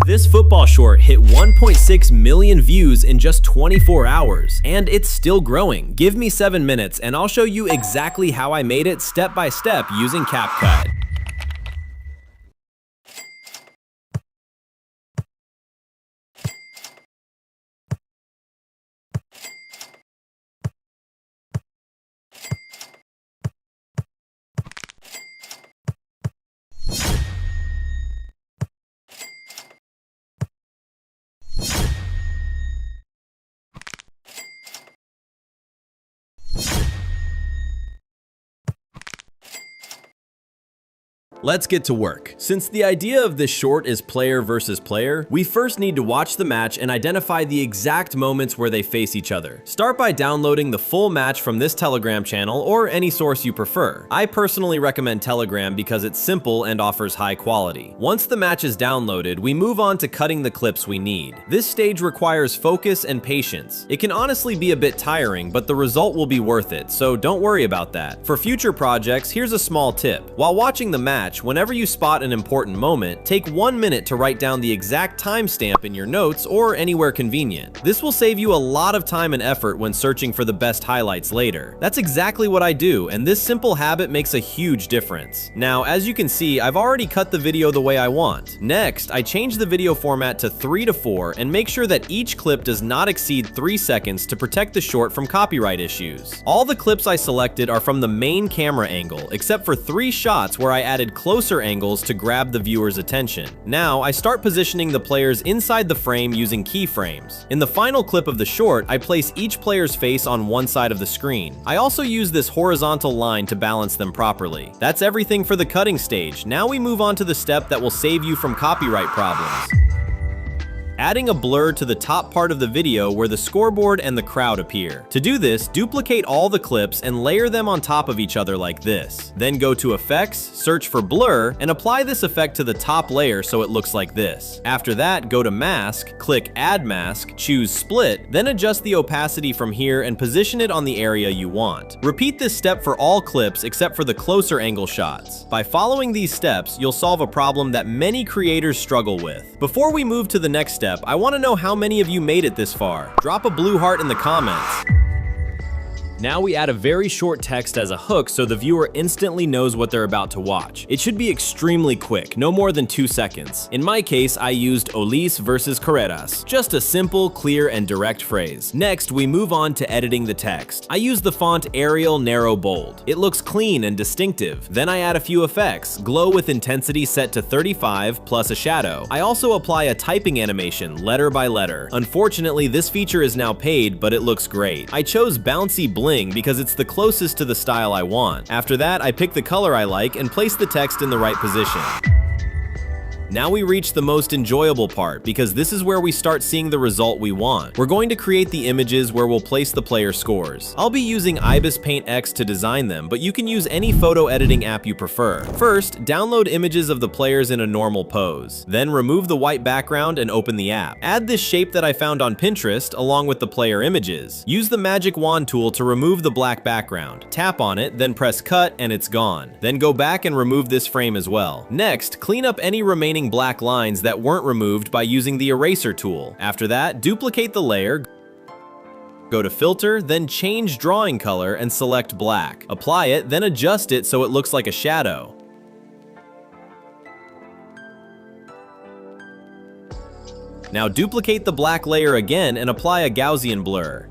This football short hit 1.6 million views in just 24 hours, and it's still growing. Give me 7 minutes and I'll show you exactly how I made it step by step using CapCut. Let's get to work. Since the idea of this short is player versus player, we first need to watch the match and identify the exact moments where they face each other. Start by downloading the full match from this Telegram channel or any source you prefer. I personally recommend Telegram because it's simple and offers high quality. Once the match is downloaded, we move on to cutting the clips we need. This stage requires focus and patience. It can honestly be a bit tiring, but the result will be worth it, so don't worry about that. For future projects, here's a small tip. While watching the match, whenever you spot an important moment, take 1 minute to write down the exact timestamp in your notes or anywhere convenient. This will save you a lot of time and effort when searching for the best highlights later. That's exactly what I do, and this simple habit makes a huge difference. Now, as you can see, I've already cut the video the way I want. Next, I change the video format to 3:4 and make sure that each clip does not exceed 3 seconds to protect the short from copyright issues. All the clips I selected are from the main camera angle, except for 3 shots where I added closer angles to grab the viewer's attention. Now, I start positioning the players inside the frame using keyframes. In the final clip of the short, I place each player's face on one side of the screen. I also use this horizontal line to balance them properly. That's everything for the cutting stage. Now we move on to the step that will save you from copyright problems. Adding a blur to the top part of the video where the scoreboard and the crowd appear. To do this, duplicate all the clips and layer them on top of each other like this. Then go to Effects, search for Blur, and apply this effect to the top layer so it looks like this. After that, go to Mask, click Add Mask, choose Split, then adjust the opacity from here and position it on the area you want. Repeat this step for all clips except for the closer angle shots. By following these steps, you'll solve a problem that many creators struggle with. Before we move to the next step, I want to know how many of you made it this far. Drop a blue heart in the comments. Now we add a very short text as a hook so the viewer instantly knows what they're about to watch. It should be extremely quick, no more than 2 seconds. In my case, I used Olis versus Carreras. Just a simple, clear, and direct phrase. Next, we move on to editing the text. I use the font Arial Narrow Bold. It looks clean and distinctive. Then I add a few effects. Glow with intensity set to 35 plus a shadow. I also apply a typing animation, letter by letter. Unfortunately, this feature is now paid, but it looks great. I chose Bouncy Bling because it's the closest to the style I want. After that, I pick the color I like and place the text in the right position. Now we reach the most enjoyable part, because this is where we start seeing the result we want. We're going to create the images where we'll place the player scores. I'll be using Ibis Paint X to design them, but you can use any photo editing app you prefer. First, download images of the players in a normal pose. Then remove the white background and open the app. Add this shape that I found on Pinterest along with the player images. Use the magic wand tool to remove the black background. Tap on it, then press cut and it's gone. Then go back and remove this frame as well. Next, clean up any remaining black lines that weren't removed by using the eraser tool. After that, duplicate the layer, go to Filter, then change drawing color and select black. Apply it, then adjust it so it looks like a shadow. Now duplicate the black layer again and apply a Gaussian blur.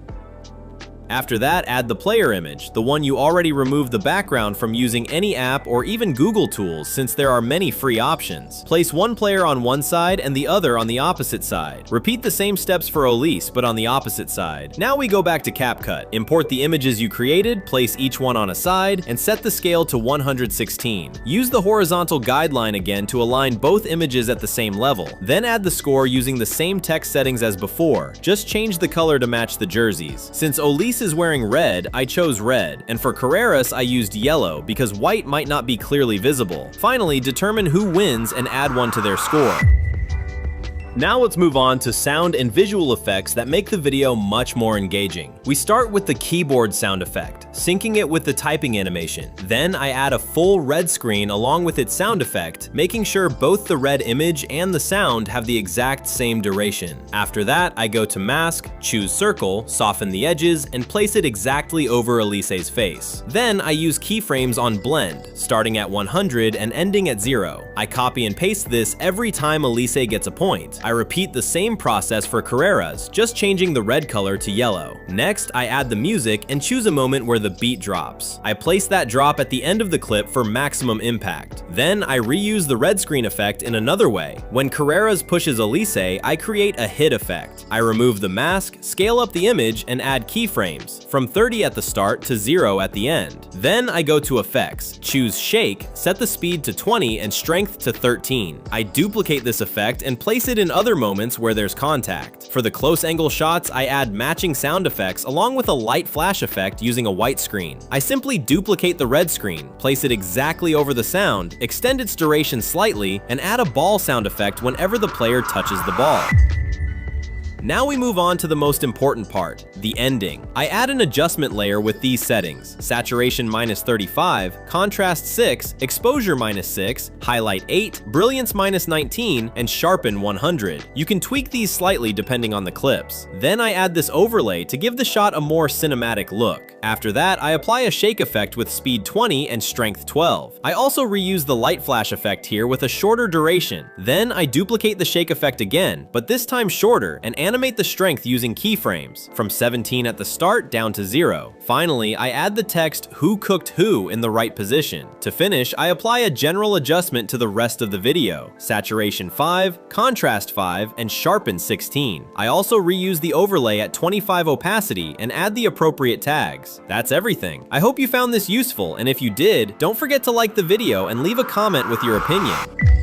After that, add the player image, the one you already removed the background from using any app or even Google tools, since there are many free options. Place one player on one side and the other on the opposite side. Repeat the same steps for Olis, but on the opposite side. Now we go back to CapCut. Import the images you created, place each one on a side, and set the scale to 116. Use the horizontal guideline again to align both images at the same level. Then add the score using the same text settings as before. Just change the color to match the jerseys. Since Olis is wearing red, I chose red, and for Carreras I used yellow because white might not be clearly visible. Finally, determine who wins and add one to their score. Now let's move on to sound and visual effects that make the video much more engaging. We start with the keyboard sound effect, syncing it with the typing animation. Then I add a full red screen along with its sound effect, making sure both the red image and the sound have the exact same duration. After that, I go to mask, choose circle, soften the edges, and place it exactly over Elise's face. Then I use keyframes on blend, starting at 100 and ending at 0. I copy and paste this every time Elise gets a point. I repeat the same process for Carrera's, just changing the red color to yellow. Next, I add the music and choose a moment where the beat drops. I place that drop at the end of the clip for maximum impact. Then I reuse the red screen effect in another way. When Carrera's pushes Elise, I create a hit effect. I remove the mask, scale up the image, and add keyframes, from 30 at the start to 0 at the end. Then I go to effects, choose shake, set the speed to 20 and strength to 13. I duplicate this effect and place it in other moments where there's contact. For the close angle shots, I add matching sound effects along with a light flash effect using a white screen. I simply duplicate the red screen, place it exactly over the sound, extend its duration slightly, and add a ball sound effect whenever the player touches the ball. Now we move on to the most important part, the ending. I add an adjustment layer with these settings: saturation -35, contrast 6, exposure -6, highlight 8, brilliance -19, and sharpen 100. You can tweak these slightly depending on the clips. Then I add this overlay to give the shot a more cinematic look. After that, I apply a shake effect with speed 20 and strength 12. I also reuse the light flash effect here with a shorter duration. Then I duplicate the shake effect again, but this time shorter, and animate the strength using keyframes, from 17 at the start down to 0. Finally, I add the text "Who cooked who" in the right position. To finish, I apply a general adjustment to the rest of the video: saturation 5, contrast 5, and sharpen 16. I also reuse the overlay at 25 opacity and add the appropriate tags. That's everything. I hope you found this useful, and if you did, don't forget to like the video and leave a comment with your opinion.